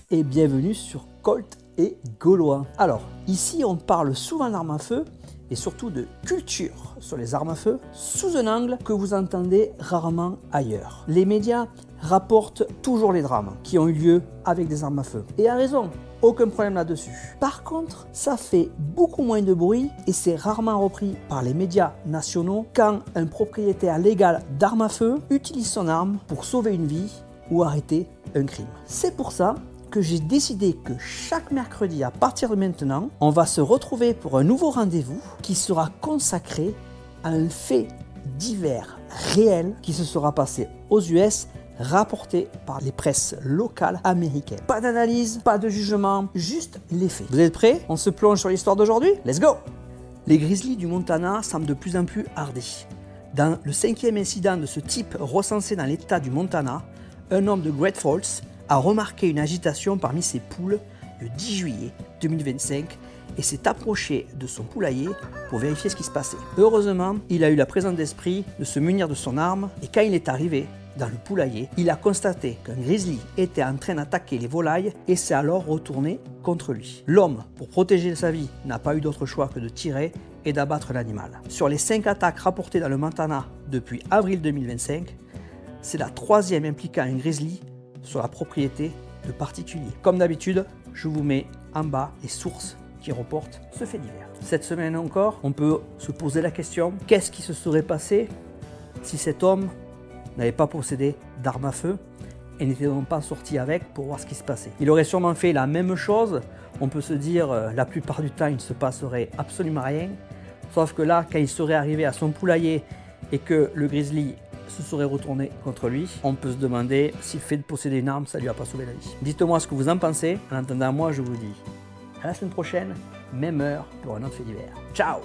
et bienvenue sur Colt et Gaulois. Alors, ici on parle souvent d'armes à feu et surtout de culture sur les armes à feu sous un angle que vous entendez rarement ailleurs. Les médias rapportent toujours les drames qui ont eu lieu avec des armes à feu. Et à raison, aucun problème là-dessus. Par contre, ça fait beaucoup moins de bruit et c'est rarement repris par les médias nationaux quand un propriétaire légal d'armes à feu utilise son arme pour sauver une vie ou arrêter un crime. C'est pour ça que j'ai décidé que chaque mercredi à partir de maintenant, on va se retrouver pour un nouveau rendez-vous qui sera consacré à un fait divers réel qui se sera passé aux US, rapporté par les presses locales américaines. Pas d'analyse, pas de jugement, juste les faits. Vous êtes prêts? On se plonge sur l'histoire d'aujourd'hui? Let's go! Les grizzlies du Montana semblent de plus en plus hardis. Dans le 5e incident de ce type recensé dans l'état du Montana, un homme de Great Falls a remarqué une agitation parmi ses poules le 10 juillet 2025 et s'est approché de son poulailler pour vérifier ce qui se passait. Heureusement, il a eu la présence d'esprit de se munir de son arme et quand il est arrivé dans le poulailler, il a constaté qu'un grizzly était en train d'attaquer les volailles et s'est alors retourné contre lui. L'homme, pour protéger sa vie, n'a pas eu d'autre choix que de tirer et d'abattre l'animal. Sur les 5 attaques rapportées dans le Montana depuis avril 2025, c'est la 3e impliquant un grizzly sur la propriété de particuliers. Comme d'habitude, je vous mets en bas les sources qui reportent ce fait divers. Cette semaine encore, on peut se poser la question, qu'est-ce qui se serait passé si cet homme n'avait pas possédé d'armes à feu et n'était donc pas sorti avec pour voir ce qui se passait? Il aurait sûrement fait la même chose. On peut se dire, la plupart du temps, il ne se passerait absolument rien. Sauf que là, quand il serait arrivé à son poulailler et que le grizzly se serait retourné contre lui, on peut se demander si le fait de posséder une arme, ça lui a pas sauvé la vie. Dites-moi ce que vous en pensez. En attendant, moi, je vous dis à la semaine prochaine, même heure pour un autre fait divers. Ciao!